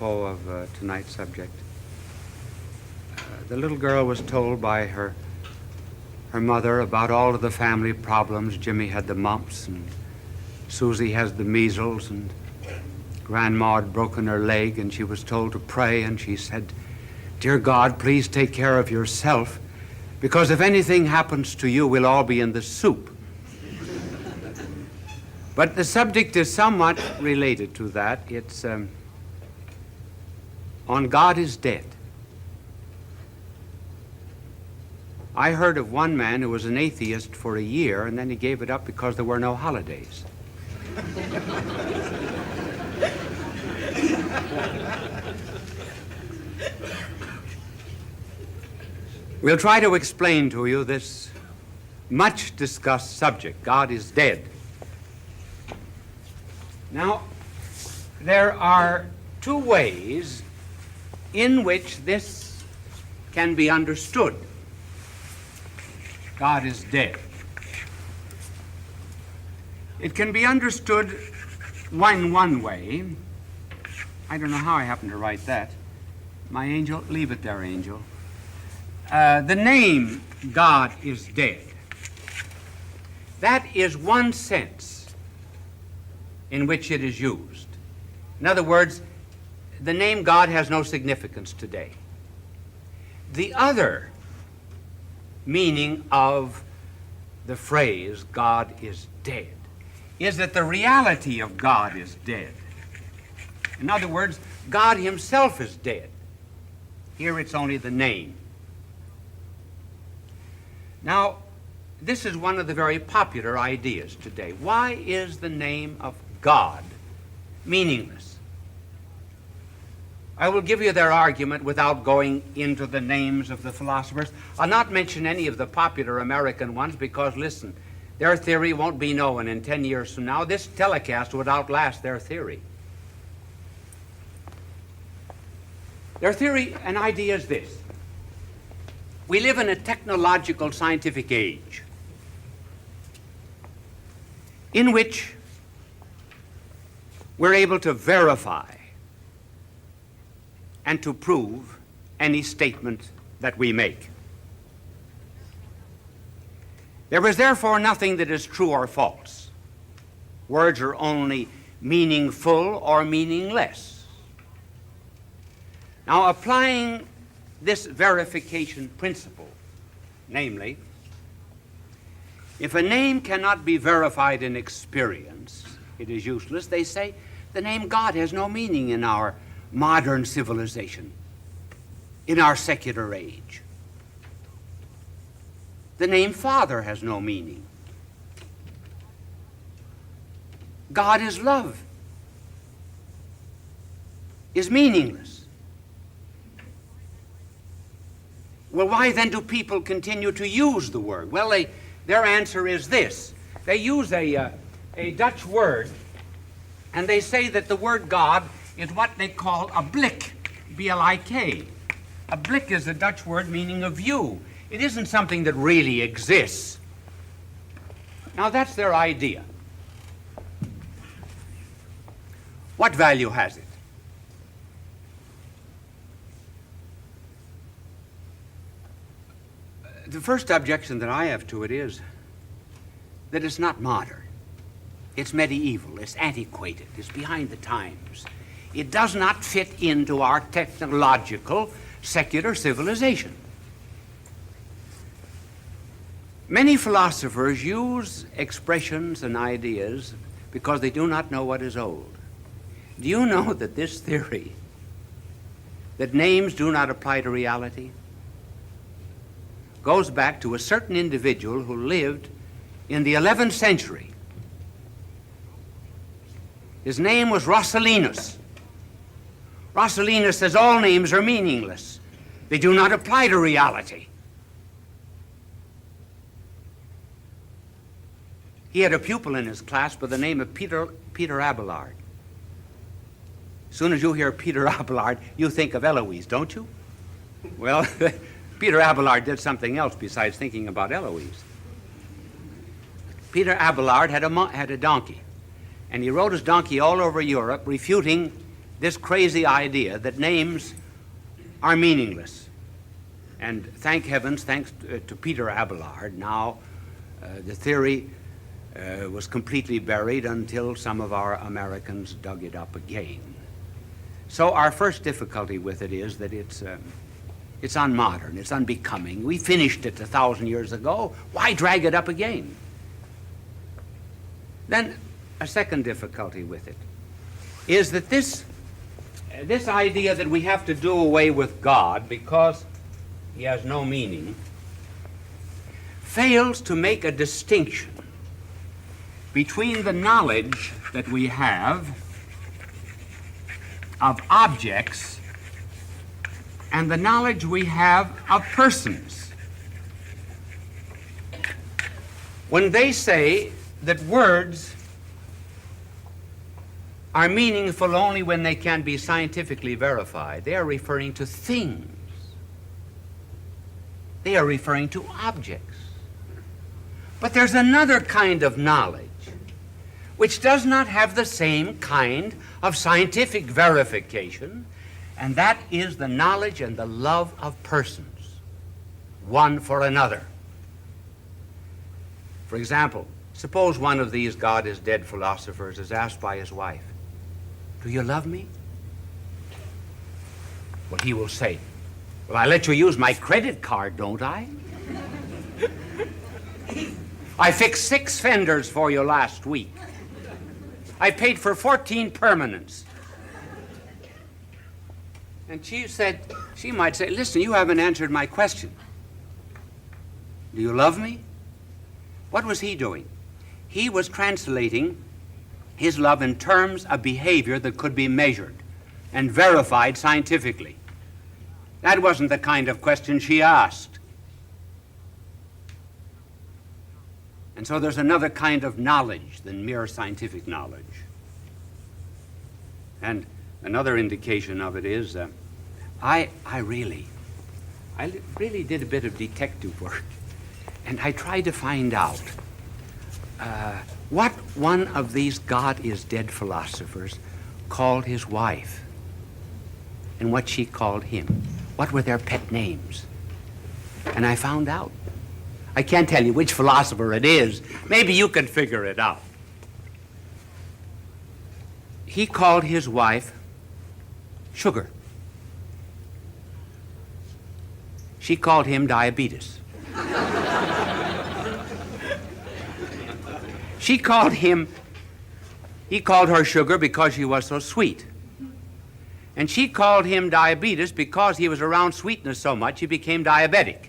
Of tonight's subject. The little girl was told by her mother about all of the family problems. Jimmy had the mumps, and Susie has the measles, and Grandma had broken her leg, and she was told to pray, and she said, "Dear God, please take care of yourself, because if anything happens to you, we'll all be in the soup." But the subject is somewhat related to that. It's on God is Dead. I heard of one man who was an atheist for a year, and then he gave it up because there were no holidays. We'll try to explain to you this much discussed subject. God is dead. Now, there are two ways in which this can be understood. God is dead. It can be understood one way. I don't know how I happened to write that. My angel, leave it there, angel. The name God is dead. That is one sense in which it is used. In other words, the name God has no significance today. The other meaning of the phrase God is dead is that the reality of God is dead. In other words, God himself is dead. Here it's only the name. Now, this is one of the very popular ideas today. Why is the name of God meaningless? I will give you their argument without going into the names of the philosophers. I'll not mention any of the popular American ones because, listen, their theory won't be known in 10 years from now. This telecast would outlast their theory. Their theory and idea is this. We live in a technological scientific age in which we're able to verify and to prove any statement that we make. There is therefore nothing that is true or false. Words are only meaningful or meaningless. Now, applying this verification principle, namely, if a name cannot be verified in experience, it is useless. They say the name God has no meaning in our modern civilization, in our secular age. The name Father has no meaning. God is love, is meaningless. Well, why then do people continue to use the word? Well, their answer is this. They use a Dutch word, and they say that the word God is what they call a blik, B-L-I-K. A blik is a Dutch word meaning a view. It isn't something that really exists. Now, that's their idea. What value has it? The first objection that I have to it is that it's not modern. It's medieval, it's antiquated, it's behind the times. It does not fit into our technological, secular civilization. Many philosophers use expressions and ideas because they do not know what is old. Do you know that this theory, that names do not apply to reality, goes back to a certain individual who lived in the 11th century? His name was Roscellinus. Roscellinus says all names are meaningless. They do not apply to reality. He had a pupil in his class by the name of Peter Abelard. As soon as you hear Peter Abelard, you think of Eloise, don't you? Well, Peter Abelard did something else besides thinking about Eloise. Peter Abelard had a donkey, and he rode his donkey all over Europe, refuting this crazy idea that names are meaningless. And thank heavens, thanks to Peter Abelard, now the theory was completely buried until some of our Americans dug it up again. So our first difficulty with it is that it's unmodern, it's unbecoming. We finished it 1,000 years ago. Why drag it up again? Then a second difficulty with it is that this idea that we have to do away with God because he has no meaning fails to make a distinction between the knowledge that we have of objects and the knowledge we have of persons. When they say that words are meaningful only when they can be scientifically verified, they are referring to things. They are referring to objects. But there's another kind of knowledge which does not have the same kind of scientific verification, and that is the knowledge and the love of persons, one for another. For example, suppose one of these God is dead philosophers is asked by his wife, "Do you love me?" Well, he will say, "Well, I let you use my credit card, don't I? I fixed 6 fenders for you last week. I paid for 14 permanents." And she might say, "Listen, you haven't answered my question. Do you love me?" What was he doing? He was translating his love in terms of behavior that could be measured and verified scientifically. That wasn't the kind of question she asked. And so there's another kind of knowledge than mere scientific knowledge. And another indication of it is I really did a bit of detective work, and I tried to find out what one of these God is dead philosophers called his wife and what she called him. What were their pet names? And I found out. I can't tell you which philosopher it is. Maybe you could figure it out. He called his wife Sugar. She called him Diabetes. He called her Sugar because she was so sweet. And she called him Diabetes because he was around sweetness so much he became diabetic.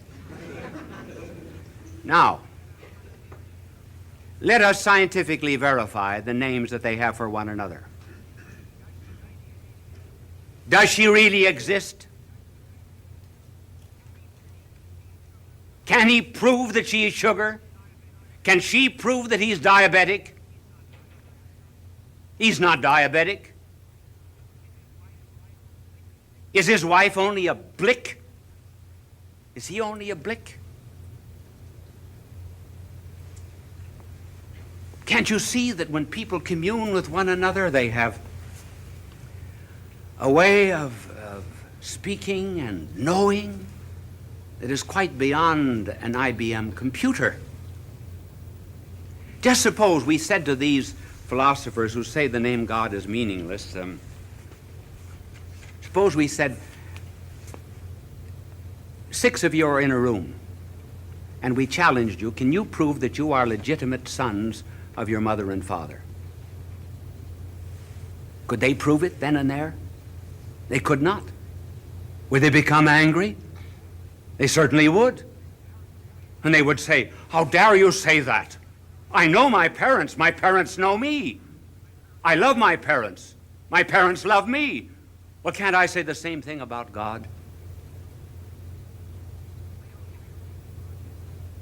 Now, let us scientifically verify the names that they have for one another. Does she really exist? Can he prove that she is Sugar? Can she prove that he's diabetic? He's not diabetic. Is his wife only a blick? Is he only a blick? Can't you see that when people commune with one another, they have a way of speaking and knowing that is quite beyond an IBM computer? Just suppose we said to these philosophers who say the name God is meaningless, suppose we said, 6 of you are in a room, and we challenged you, can you prove that you are legitimate sons of your mother and father? Could they prove it then and there? They could not. Would they become angry? They certainly would. And they would say, "How dare you say that? I know my parents. My parents know me. I love my parents. My parents love me. Well, can't I say the same thing about God?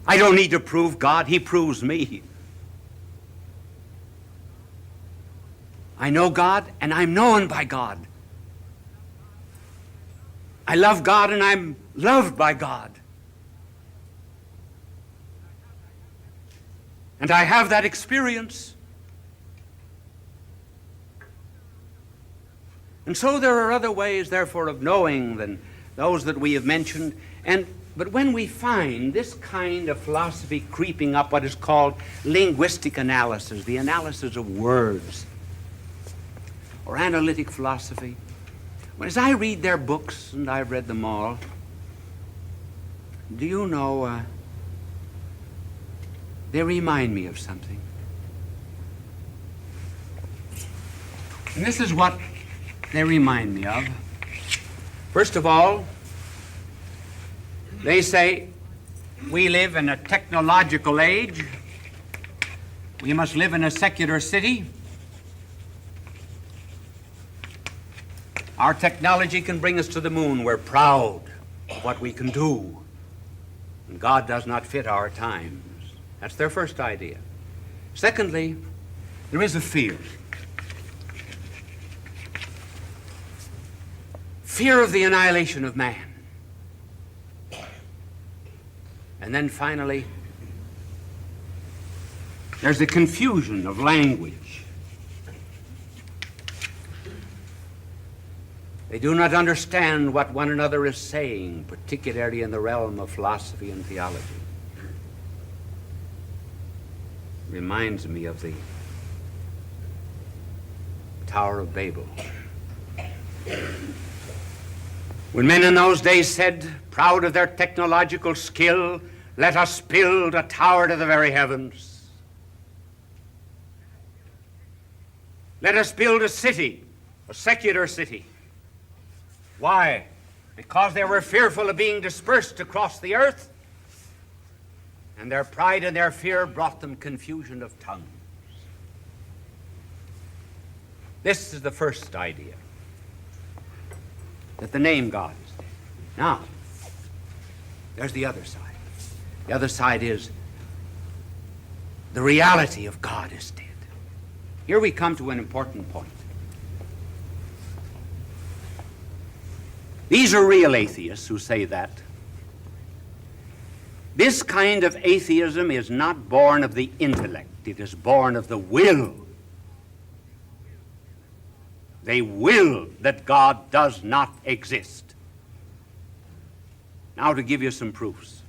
I don't need to prove God. He proves me. I know God, and I'm known by God. I love God, and I'm loved by God. And I have that experience. And so there are other ways, therefore, of knowing than those that we have mentioned. But when we find this kind of philosophy creeping up, what is called linguistic analysis, the analysis of words, or analytic philosophy, as I read their books, and I've read them all, do you know, they remind me of something. And this is what they remind me of. First of all, they say we live in a technological age. We must live in a secular city. Our technology can bring us to the moon. We're proud of what we can do. And God does not fit our times. That's their first idea. Secondly, there is a fear. Fear of the annihilation of man. And then finally, there's the confusion of language. They do not understand what one another is saying, particularly in the realm of philosophy and theology. Reminds me of the Tower of Babel. When men in those days said, proud of their technological skill, let us build a tower to the very heavens. Let us build a city, a secular city. Why? Because they were fearful of being dispersed across the earth, and their pride and their fear brought them confusion of tongues. This is the first idea, that the name God is dead. Now, there's the other side. The other side is the reality of God is dead. Here we come to an important point. These are real atheists who say that. This kind of atheism is not born of the intellect. It is born of the will. They will that God does not exist. Now to give you some proofs.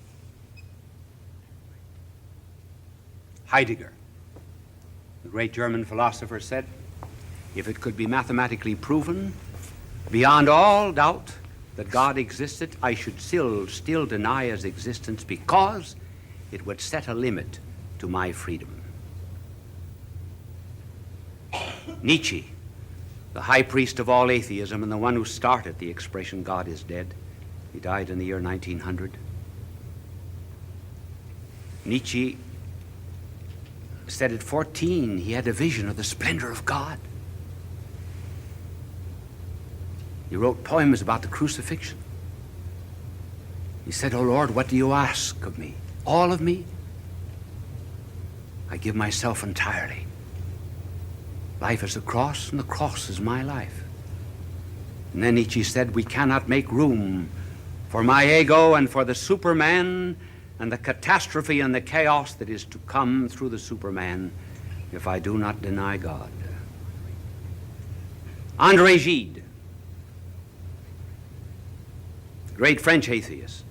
Heidegger, the great German philosopher, said, if it could be mathematically proven beyond all doubt that God existed, I should still deny his existence because it would set a limit to my freedom. Nietzsche, the high priest of all atheism and the one who started the expression God is dead, he died in the year 1900. Nietzsche said at 14 he had a vision of the splendor of God. He wrote poems about the crucifixion. He said, "Oh Lord, what do you ask of me? All of me? I give myself entirely. Life is the cross, and the cross is my life." And then Nietzsche said, we cannot make room for my ego and for the Superman and the catastrophe and the chaos that is to come through the Superman if I do not deny God. André Gide, great French atheist,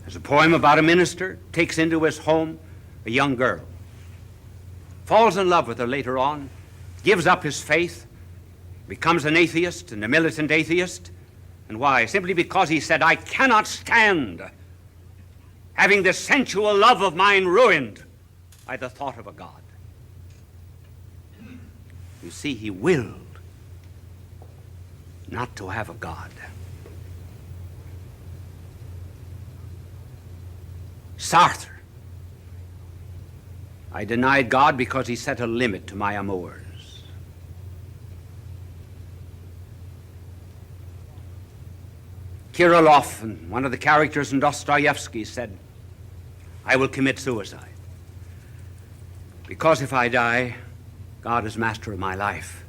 has a poem about a minister, takes into his home a young girl, falls in love with her later on, gives up his faith, becomes an atheist and a militant atheist. And why? Simply because he said, I cannot stand having the sensual love of mine ruined by the thought of a God. You see, he willed not to have a God. Sartre, I denied God because he set a limit to my amours. Kirillov, one of the characters in Dostoevsky, said, I will commit suicide because if I die, God is master of my life.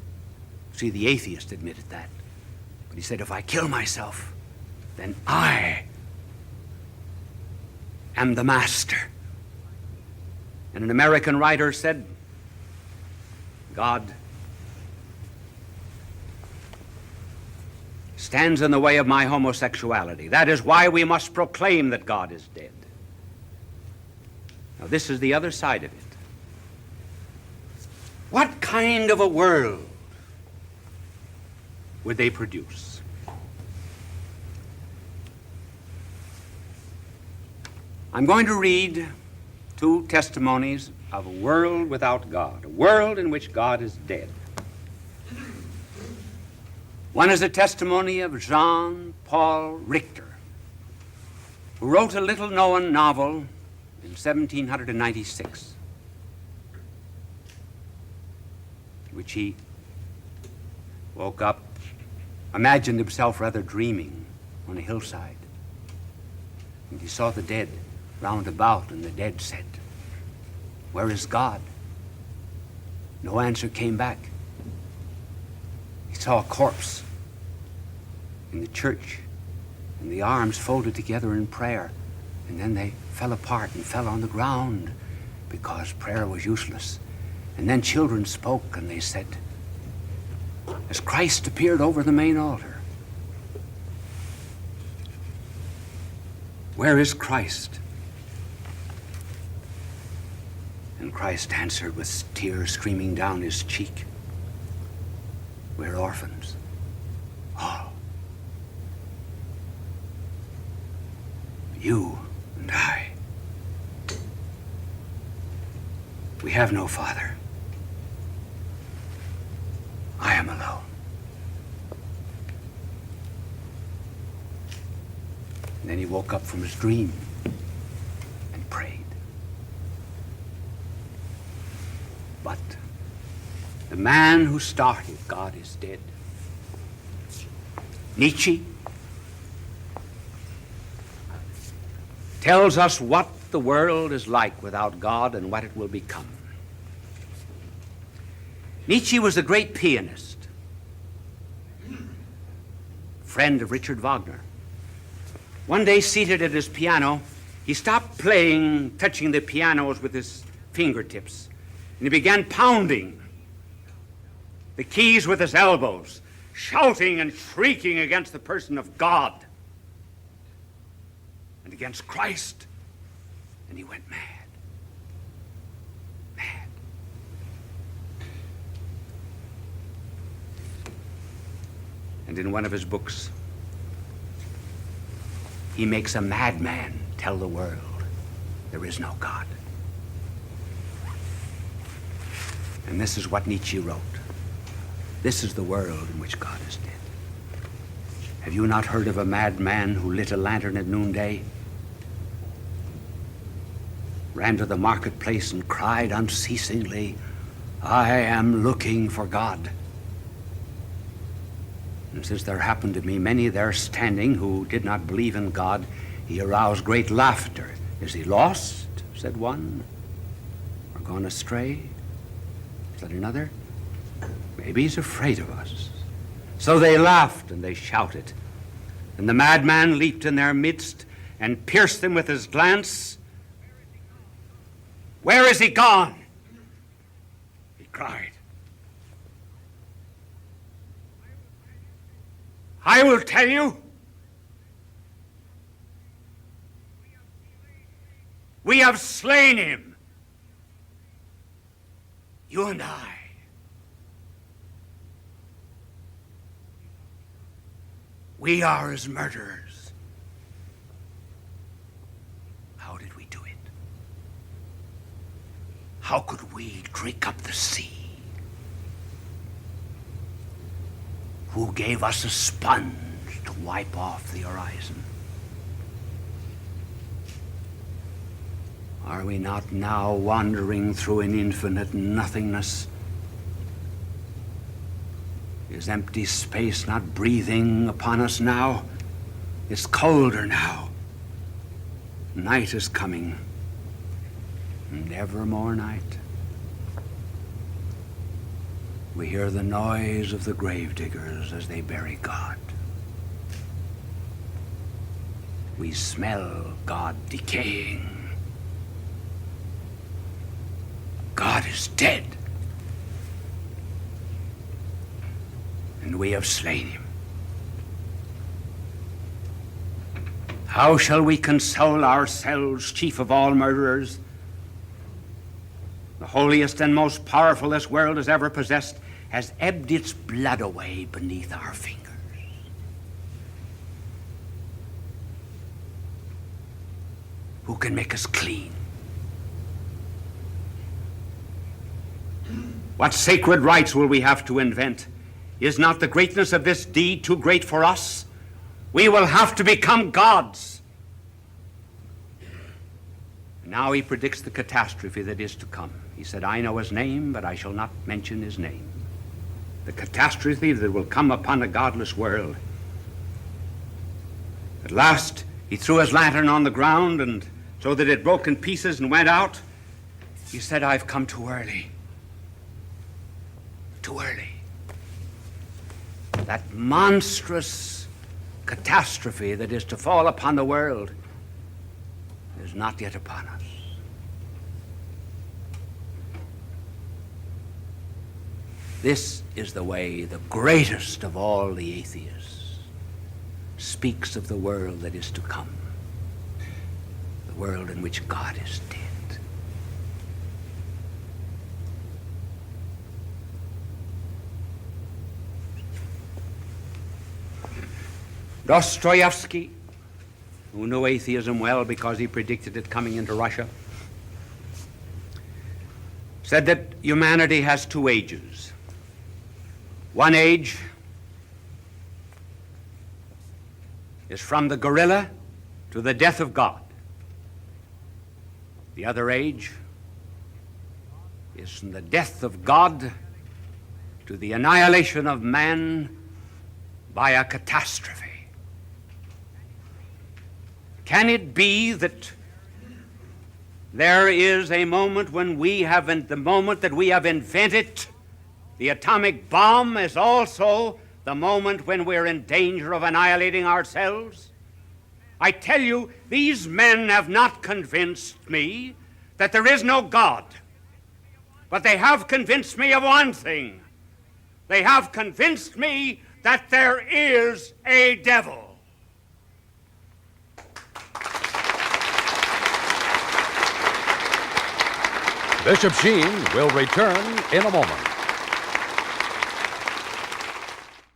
See, the atheist admitted that. But he said, if I kill myself, then I am the master. And an American writer said, God stands in the way of my homosexuality. That is why we must proclaim that God is dead. Now, this is the other side of it. What kind of a world would they produce? I'm going to read two testimonies of a world without God, a world in which God is dead. One is a testimony of Jean Paul Richter, who wrote a little-known novel in 1796, in which he woke up, imagined himself rather dreaming on a hillside, and he saw the dead round about, and the dead said, "Where is God?" No answer came back. He saw a corpse in the church, and the arms folded together in prayer, and then they fell apart and fell on the ground because prayer was useless. And then children spoke, and they said, as Christ appeared over the main altar, "Where is Christ?" And Christ answered with tears streaming down his cheek, "We're orphans, all. You and I. We have no father. I am alone." And then he woke up from his dream and prayed. But the man who started God is dead, Nietzsche, tells us what the world is like without God and what it will become. Nietzsche was a great pianist, friend of Richard Wagner. One day, seated at his piano, he stopped playing, touching the pianos with his fingertips, and he began pounding the keys with his elbows, shouting and shrieking against the person of God and against Christ. And he went mad. Mad. And in one of his books, he makes a madman tell the world there is no God. And this is what Nietzsche wrote. This is the world in which God is dead. Have you not heard of a madman who lit a lantern at noonday, ran to the marketplace and cried unceasingly, "I am looking for God"? And since there happened to be many there standing who did not believe in God, he aroused great laughter. "Is he lost?" said one. "Or gone astray?" said another. "Maybe he's afraid of us." So they laughed and they shouted. And the madman leaped in their midst and pierced them with his glance. "Where is he gone?" he cried. "I will tell you. We have slain him. You and I. We are his murderers. How did we do it? How could we drink up the sea? Who gave us a sponge to wipe off the horizon? Are we not now wandering through an infinite nothingness? Is empty space not breathing upon us now? It's colder now. Night is coming, and ever more night. We hear the noise of the gravediggers as they bury God. We smell God decaying. God is dead, and we have slain him. How shall we console ourselves, chief of all murderers? The holiest and most powerful this world has ever possessed has ebbed its blood away beneath our fingers. Who can make us clean? What sacred rites will we have to invent? Is not the greatness of this deed too great for us? We will have to become gods. Now he predicts the catastrophe that is to come. He said, I know his name, but I shall not mention his name. The catastrophe that will come upon a godless world. At last, he threw his lantern on the ground, and so that it broke in pieces and went out. He said, I've come too early. Too early. That monstrous catastrophe that is to fall upon the world is not yet upon us. This is the way the greatest of all the atheists speaks of the world that is to come, the world in which God is dead. Dostoevsky, who knew atheism well because he predicted it coming into Russia, said that humanity has two ages. One age is from the gorilla to the death of God. The other age is from the death of God to the annihilation of man by a catastrophe. Can it be that there is a moment when the moment that we have invented the atomic bomb is also the moment when we're in danger of annihilating ourselves? I tell you, these men have not convinced me that there is no God, but they have convinced me of one thing. They have convinced me that there is a devil. Bishop Sheen will return in a moment.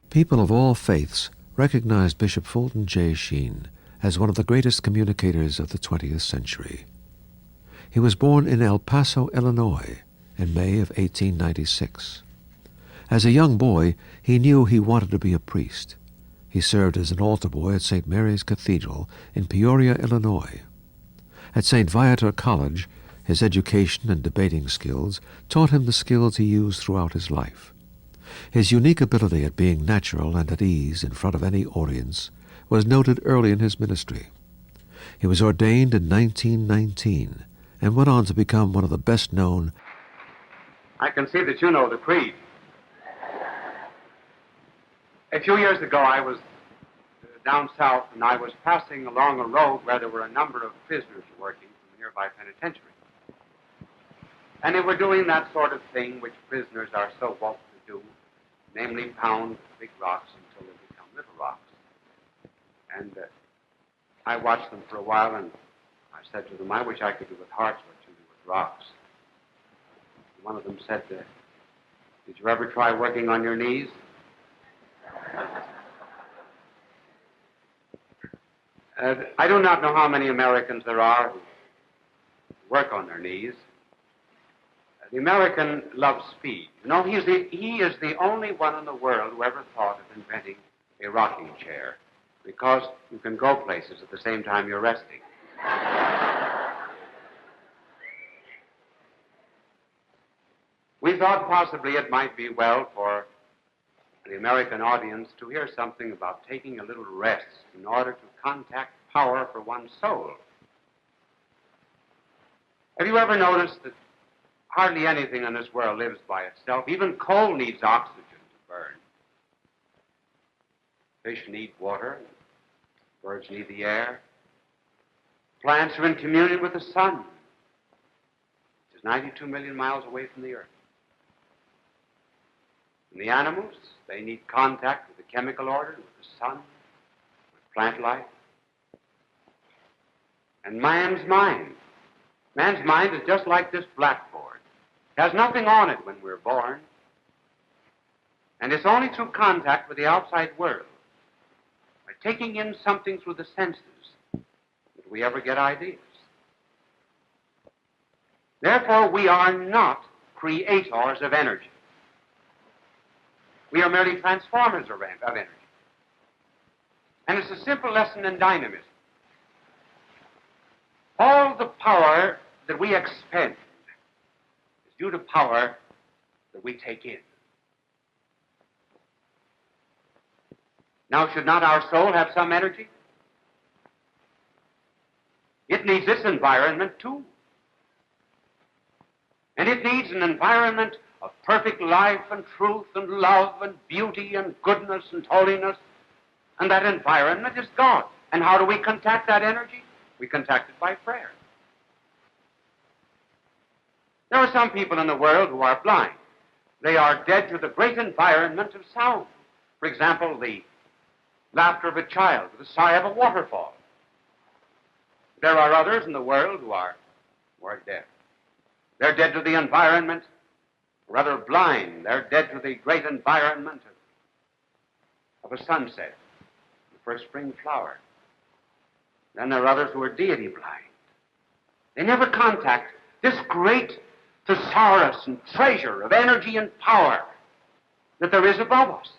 People of all faiths recognize Bishop Fulton J. Sheen as one of the greatest communicators of the 20th century. He was born in El Paso, Illinois, in May of 1896. As a young boy, he knew he wanted to be a priest. He served as an altar boy at St. Mary's Cathedral in Peoria, Illinois. At St. Viator College, his education and debating skills taught him the skills he used throughout his life. His unique ability at being natural and at ease in front of any audience was noted early in his ministry. He was ordained in 1919 and went on to become one of the best-known. I can see that you know the creed. A few years ago, I was down south, and I was passing along a road where there were a number of prisoners working from a nearby penitentiary. And they were doing that sort of thing which prisoners are so wont to do, namely pound big rocks until they become little rocks. And I watched them for a while, and I said to them, I wish I could do with hearts what you do with rocks. One of them said, did you ever try working on your knees? I do not know how many Americans there are who work on their knees. The American loves speed. You know, he is the only one in the world who ever thought of inventing a rocking chair, because you can go places at the same time you're resting. We thought possibly it might be well for the American audience to hear something about taking a little rest in order to contact power for one's soul. Have you ever noticed that hardly anything in this world lives by itself? Even coal needs oxygen to burn. Fish need water. Birds need the air. Plants are in communion with the sun, which is 92 million miles away from the earth. And the animals, they need contact with the chemical order, with the sun, with plant life. And man's mind. Man's mind is just like this blackboard. It has nothing on it when we're born. And it's only through contact with the outside world, by taking in something through the senses, that we ever get ideas. Therefore, we are not creators of energy. We are merely transformers of energy. And it's a simple lesson in dynamism. All the power that we expend is due to power that we take in. Now, should not our soul have some energy? It needs this environment, too. And it needs an environment of perfect life and truth and love and beauty and goodness and holiness. And that environment is God. And how do we contact that energy? We contact it by prayer. There are some people in the world who are blind. They are dead to the great environment of sound. For example, the laughter of a child, the sigh of a waterfall. There are others in the world who are dead. They're dead to the environment, rather blind. They're dead to the great environment of a sunset, the first spring flower. Then there are others who are deity blind. They never contact this great thesaurus and treasure of energy and power that there is above us.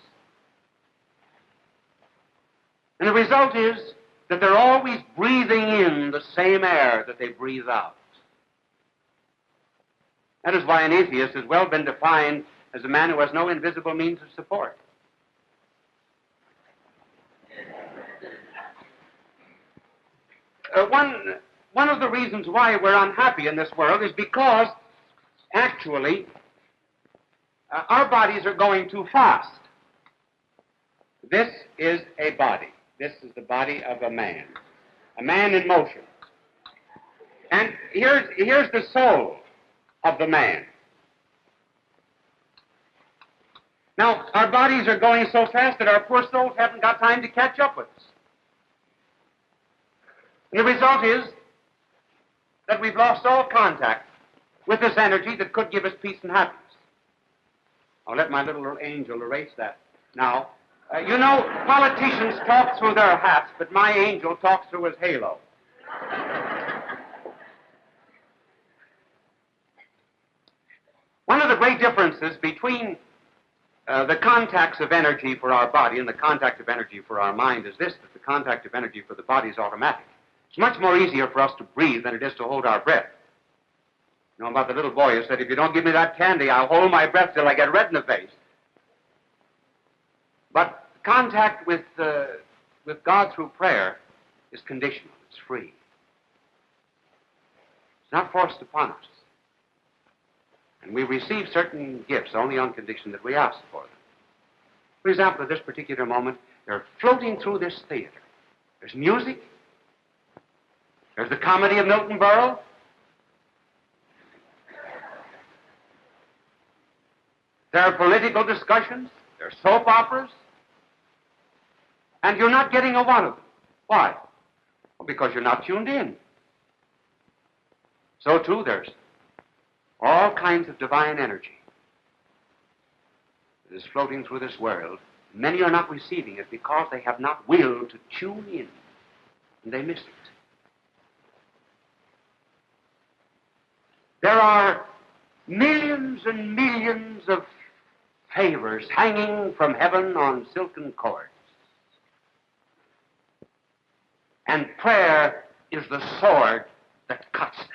And the result is that they're always breathing in the same air that they breathe out. That is why an atheist has well been defined as a man who has no invisible means of support. One of the reasons why we're unhappy in this world is because, actually, our bodies are going too fast. This is a body. This is the body of a man in motion. And here's the soul of the man. Now, our bodies are going so fast that our poor souls haven't got time to catch up with us. And the result is that we've lost all contact with this energy that could give us peace and happiness. I'll let my little angel erase that now. You know, politicians talk through their hats, but my angel talks through his halo. One of the great differences between the contacts of energy for our body and the contact of energy for our mind is this, that the contact of energy for the body is automatic. It's much more easier for us to breathe than it is to hold our breath. You know about the little boy who said, if you don't give me that candy, I'll hold my breath till I get red in the face. But contact with God through prayer is conditional. It's free. It's not forced upon us. And we receive certain gifts only on condition that we ask for them. For example, at this particular moment, they're floating through this theater. There's music. There's the comedy of Milton Berle. There are political discussions. There are soap operas. And you're not getting a one of them. Why? Well, because you're not tuned in. So, too, there's all kinds of divine energy that is floating through this world. Many are not receiving it because they have not willed to tune in, and they miss it. There are millions and millions of favors hanging from heaven on silken cords. And prayer is the sword that cuts them.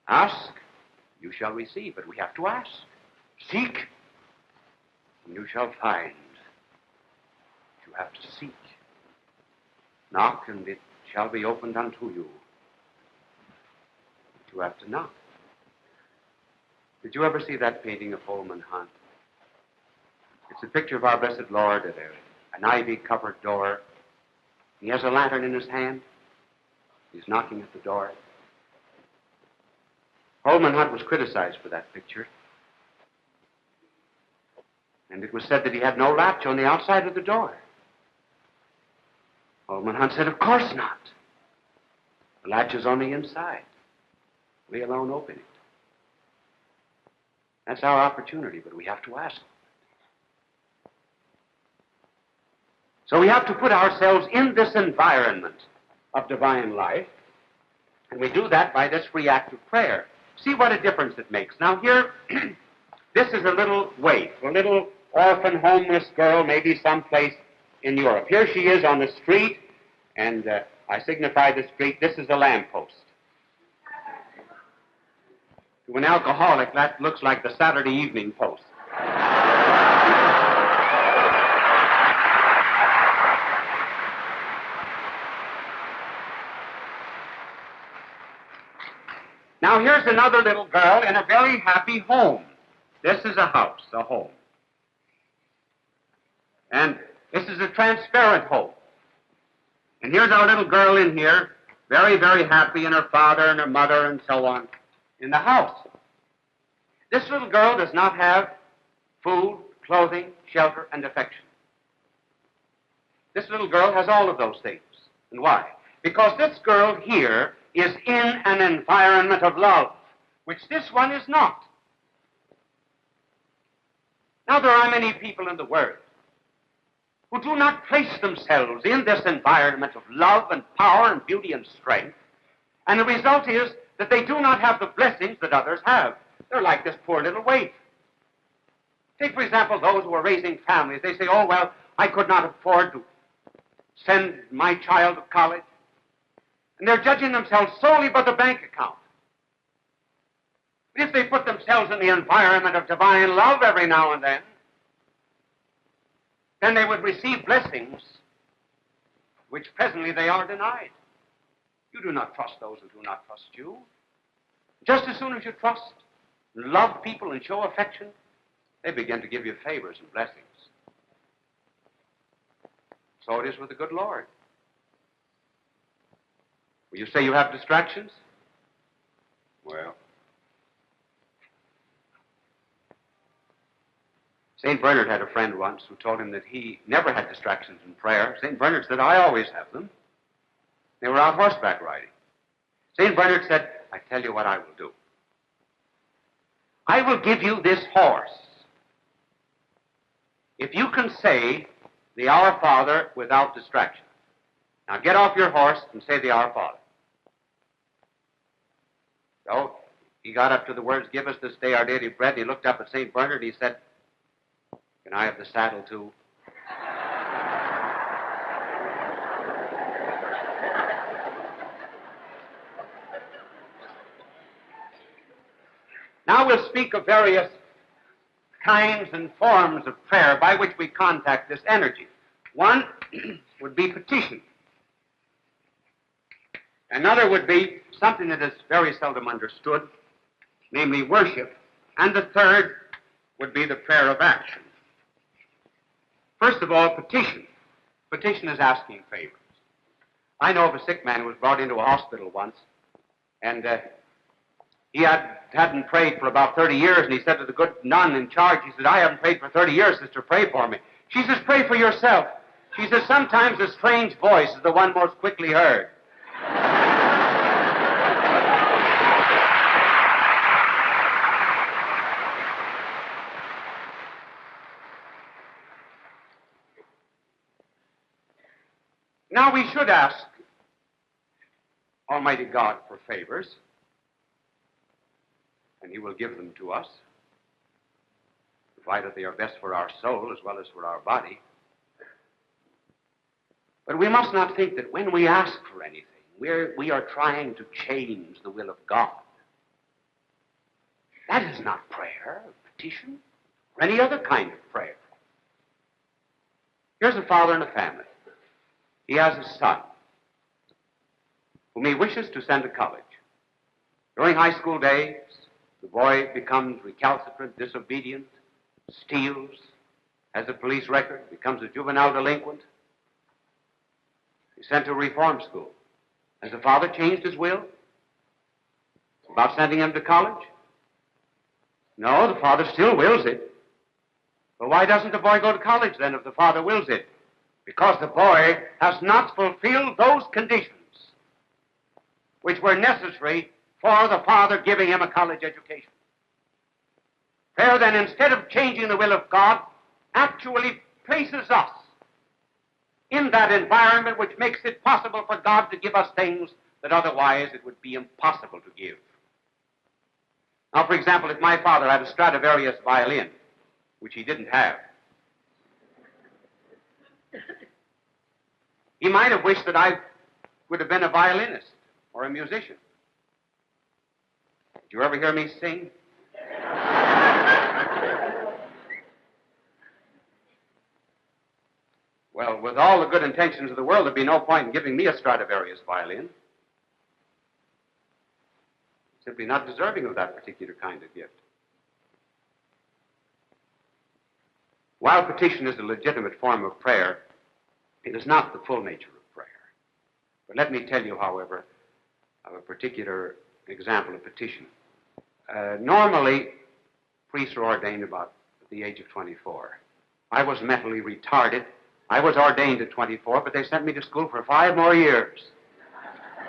Ask, you shall receive, but we have to ask. Seek, and you shall find. You have to seek. Knock, and it shall be opened unto you. But you have to knock. Did you ever see that painting of Holman Hunt? It's a picture of our blessed Lord at an ivy-covered door. He has a lantern in his hand. He's knocking at the door. Holman Hunt was criticized for that picture. And it was said that he had no latch on the outside of the door. Holman Hunt said, of course not. The latch is on the inside. We alone open it. That's our opportunity, but we have to ask. So we have to put ourselves in this environment of divine life, and we do that by this free act of prayer. See what a difference it makes. Now here, this is a little waif, a little orphan, homeless girl, maybe someplace in Europe. Here she is on the street, and I signify the street. This is a lamppost. To an alcoholic, that looks like the Saturday Evening Post. Now here's another little girl in a very happy home. This is a house, a home. And this is a transparent home. And here's our little girl in here, very, very happy, and her father and her mother and so on in the house. This little girl does not have food, clothing, shelter, and affection. This little girl has all of those things. And why? Because this girl here is in an environment of love, which this one is not. Now, there are many people in the world who do not place themselves in this environment of love and power and beauty and strength, and the result is that they do not have the blessings that others have. They're like this poor little waif. Take, for example, those who are raising families. They say, oh, well, I could not afford to send my child to college. And they're judging themselves solely by the bank account. But if they put themselves in the environment of divine love every now and then they would receive blessings which presently they are denied. You do not trust those who do not trust you. Just as soon as you trust and love people and show affection, they begin to give you favors and blessings. So it is with the good Lord. Will you say you have distractions? Well, St. Bernard had a friend once who told him that he never had distractions in prayer. St. Bernard said, I always have them. They were out horseback riding. St. Bernard said, I tell you what I will do. I will give you this horse if you can say the Our Father without distraction. Now get off your horse and say the Our Father. So he got up to the words, give us this day our daily bread. He looked up at St. Bernard and he said, can I have the saddle too? Now we'll speak of various kinds and forms of prayer by which we contact this energy. One would be petition. Another would be something that is very seldom understood, namely worship. And the third would be the prayer of action. First of all, petition. Petition is asking favors. I know of a sick man who was brought into a hospital once, and he hadn't prayed for about 30 years, and he said to the good nun in charge, he said, I haven't prayed for 30 years, sister, pray for me. She says, pray for yourself. She says, sometimes a strange voice is the one most quickly heard. Now we should ask Almighty God for favors, and He will give them to us, provided they are best for our soul as well as for our body. But we must not think that when we ask for anything, we are trying to change the will of God. That is not prayer, petition, or any other kind of prayer. Here's a father in a family. He has a son whom he wishes to send to college. During high school days, the boy becomes recalcitrant, disobedient, steals, has a police record, becomes a juvenile delinquent. He's sent to a reform school. Has the father changed his will about sending him to college? No, the father still wills it. But why doesn't the boy go to college then if the father wills it? because the boy has not fulfilled those conditions which were necessary for the father giving him a college education. Prayer then, instead of changing the will of God, actually places us in that environment which makes it possible for God to give us things that otherwise it would be impossible to give. Now, for example, if my father had a Stradivarius violin, which he didn't have, he might have wished that I would have been a violinist or a musician. Did you ever hear me sing? Well, with all the good intentions of the world, there'd be no point in giving me a Stradivarius violin. Simply not deserving of that particular kind of gift. While petition is a legitimate form of prayer, it is not the full nature of prayer. But let me tell you, however, of a particular example of petition. Normally, priests are ordained about at the age of 24. I was mentally retarded. I was ordained at 24, but they sent me to school for 5 more years.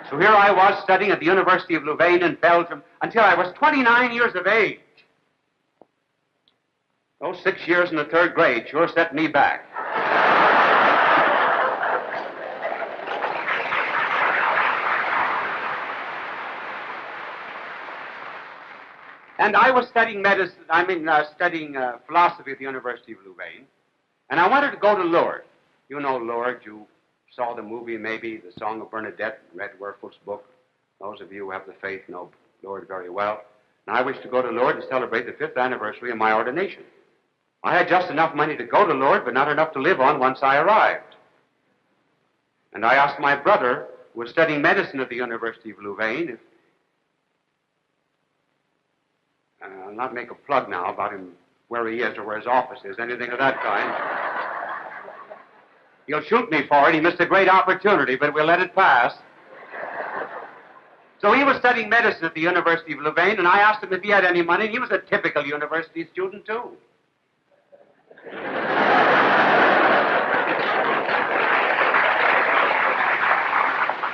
So here I was studying at the University of Louvain in Belgium until I was 29 years of age. Those 6 years in the 3rd grade sure set me back. And I was studying studying philosophy at the University of Louvain. And I wanted to go to Lourdes. You know Lourdes. You saw the movie, maybe, The Song of Bernadette, read Werfel's book. Those of you who have the faith know Lourdes very well. And I wished to go to Lourdes to celebrate the 5th anniversary of my ordination. I had just enough money to go to Lourdes, but not enough to live on once I arrived. And I asked my brother, who was studying medicine at the University of Louvain, if I'll not make a plug now about him, where he is or where his office is, anything of that kind. He'll shoot me for it. He missed a great opportunity, but we'll let it pass. So he was studying medicine at the University of Louvain, and I asked him if he had any money. He was a typical university student, too.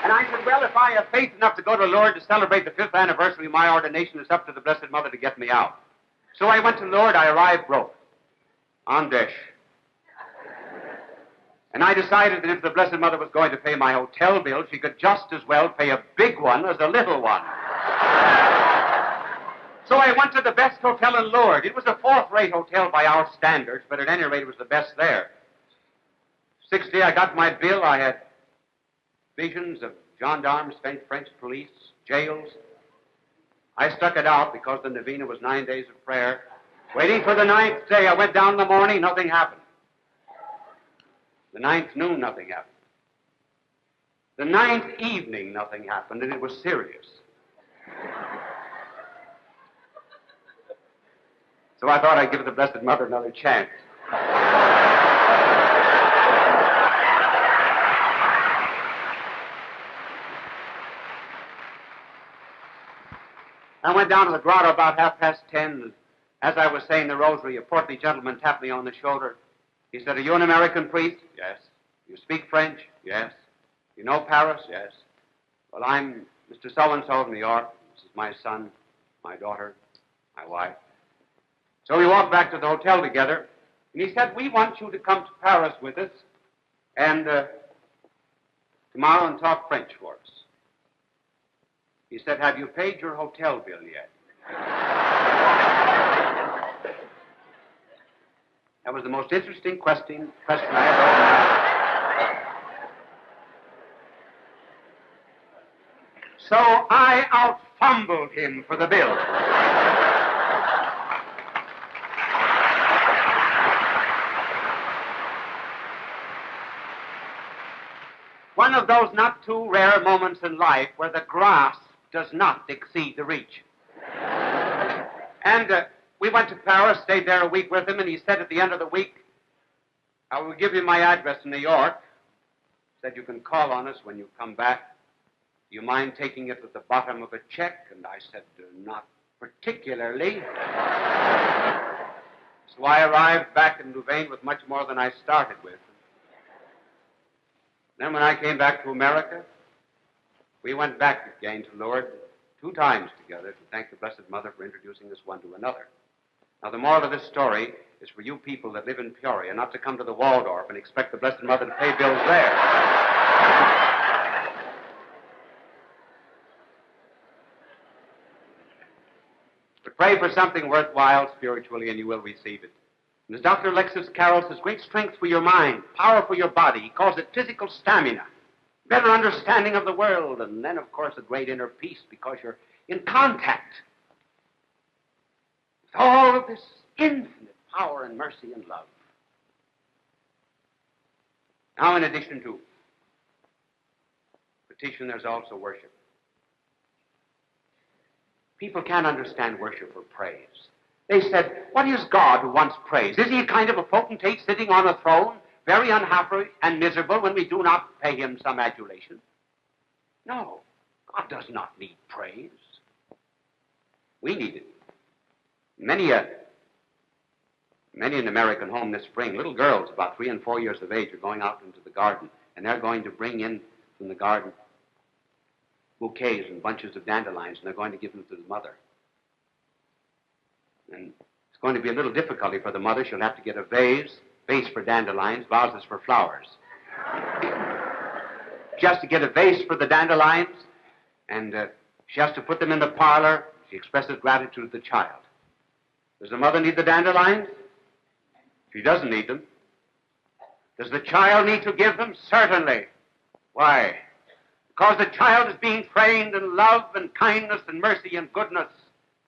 And I said, well, if I have faith enough to go to Lourdes to celebrate the 5th anniversary of my ordination, it's up to the Blessed Mother to get me out. So I went to Lourdes. I arrived broke, on dish. And I decided that if the Blessed Mother was going to pay my hotel bill, she could just as well pay a big one as a little one. So I went to the best hotel in Lourdes. It was a 4th-rate hotel by our standards, but at any rate it was the best there. 6th day I got my bill. I had visions of gendarmes, French police, jails. I stuck it out because the novena was 9 days of prayer. Waiting for the 9th day, I went down in the morning, nothing happened. The 9th noon, nothing happened. The 9th evening, nothing happened, and it was serious. So I thought I'd give the Blessed Mother another chance. I went down to the grotto about 10:30. As I was saying the rosary, a portly gentleman tapped me on the shoulder. He said, are you an American priest? Yes. You speak French? Yes. You know Paris? Yes. Well, I'm Mr. So-and-so of New York. This is my son, my daughter, my wife. So we walked back to the hotel together, and he said, we want you to come to Paris with us and tomorrow and talk French for us. He said, have you paid your hotel bill yet? That was the most interesting question I ever had. So I out-fumbled him for the bill. One of those not too rare moments in life where the grasp does not exceed the reach. And we went to Paris, stayed there a week with him, and he said at the end of the week, I will give you my address in New York. He said, you can call on us when you come back. Do you mind taking it at the bottom of a check? And I said, not particularly. So I arrived back in Louvain with much more than I started with. Then when I came back to America, we went back again to Lourdes 2 times together to thank the Blessed Mother for introducing us one to another. Now, the moral of this story is for you people that live in Peoria not to come to the Waldorf and expect the Blessed Mother to pay bills there. But pray for something worthwhile spiritually and you will receive it. And as Dr. Alexis Carroll says, great strength for your mind, power for your body. He calls it physical stamina, better understanding of the world, and then, of course, a great inner peace because you're in contact with all of this infinite power and mercy and love. Now, in addition to petition, there's also worship. People can't understand worship or praise. They said, what is God who wants praise? Is he a kind of a potentate sitting on a throne, very unhappy and miserable when we do not pay him some adulation? No, God does not need praise. We need it. Many an American home this spring, little girls about 3 and 4 years of age are going out into the garden, and they're going to bring in from the garden bouquets and bunches of dandelions, and they're going to give them to the mother. And it's going to be a little difficulty for the mother. She'll have to get a vase for dandelions, vases for flowers. She has to get a vase for the dandelions, and she has to put them in the parlor. She expresses gratitude to the child. Does the mother need the dandelions? She doesn't need them. Does the child need to give them? Certainly. Why? Because the child is being trained in love and kindness and mercy and goodness.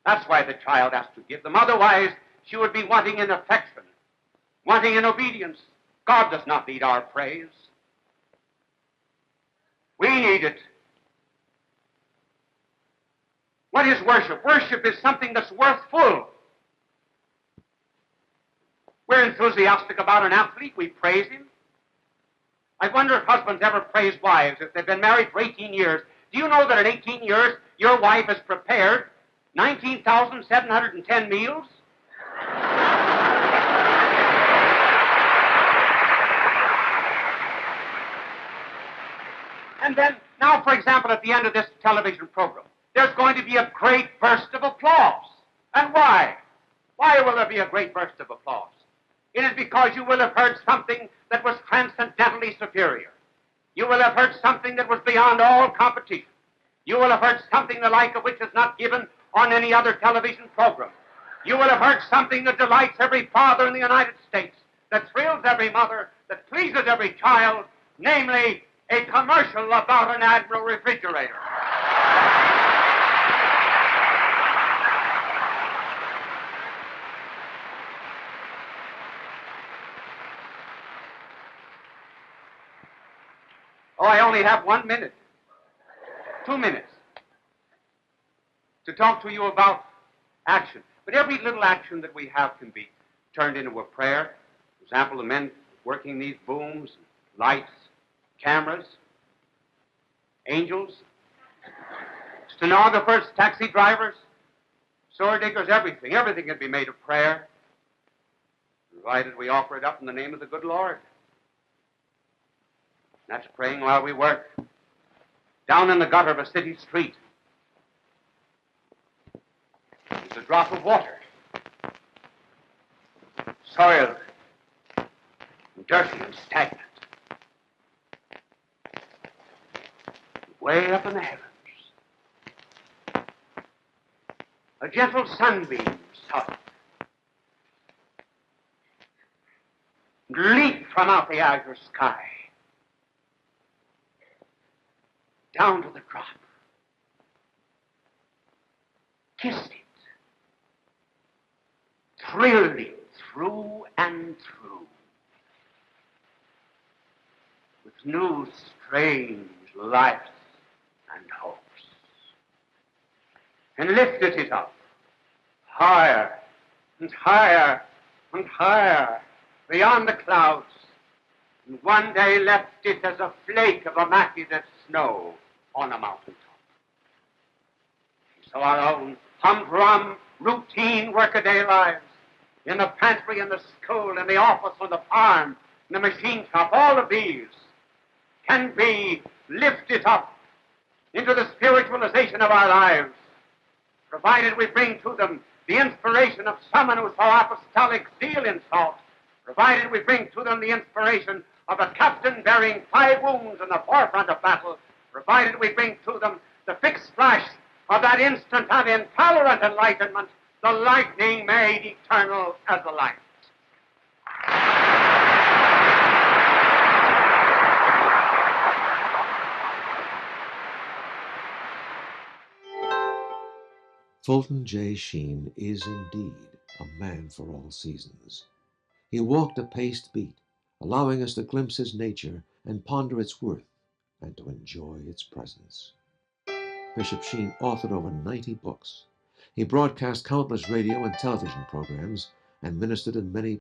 That's why the child has to give them. Otherwise, she would be wanting in affection, wanting in obedience. God does not need our praise. We need it. What is worship? Worship is something that's worthful. We're enthusiastic about an athlete. We praise him. I wonder if husbands ever praise wives if they've been married for 18 years. Do you know that in 18 years, your wife has prepared 19,710 meals? And then, now, for example, at the end of this television program, there's going to be a great burst of applause. And why? Why will there be a great burst of applause? It is because you will have heard something that was transcendently superior. You will have heard something that was beyond all competition. You will have heard something the like of which is not given on any other television program. You will have heard something that delights every father in the United States, that thrills every mother, that pleases every child, namely a commercial about an Admiral refrigerator. Oh, I only have 1 minute, 2 minutes to talk to you about action. But every little action that we have can be turned into a prayer. For example, the men working these booms, lights, cameras, angels, stenographers, taxi drivers, sword diggers, everything. Everything can be made a prayer, provided we offer it up in the name of the good Lord. That's praying while we work. Down in the gutter of a city street, there's a drop of water, soiled, and dirty and stagnant. Way up in the heavens, a gentle sunbeam sought, leaped from out the azure sky, down to the drop, kissed it, thrilled it through and through, with new strange life and hopes, and lifted it up higher and higher and higher beyond the clouds, and one day left it as a flake of immaculate snow on a mountaintop. So our own humdrum, routine workaday lives, in the pantry, in the school, in the office, on the farm, in the machine shop, all of these can be lifted up into the spiritualization of our lives, provided we bring to them the inspiration of someone who saw apostolic zeal in thought, provided we bring to them the inspiration of a captain bearing 5 wounds in the forefront of battle, provided we bring to them the fixed flash of that instant of intolerant enlightenment, the lightning made eternal as the light. Fulton J. Sheen is indeed a man for all seasons. He walked a paced beat, allowing us to glimpse his nature and ponder its worth and to enjoy its presence. Bishop Sheen authored over 90 books. He broadcast countless radio and television programs and ministered in many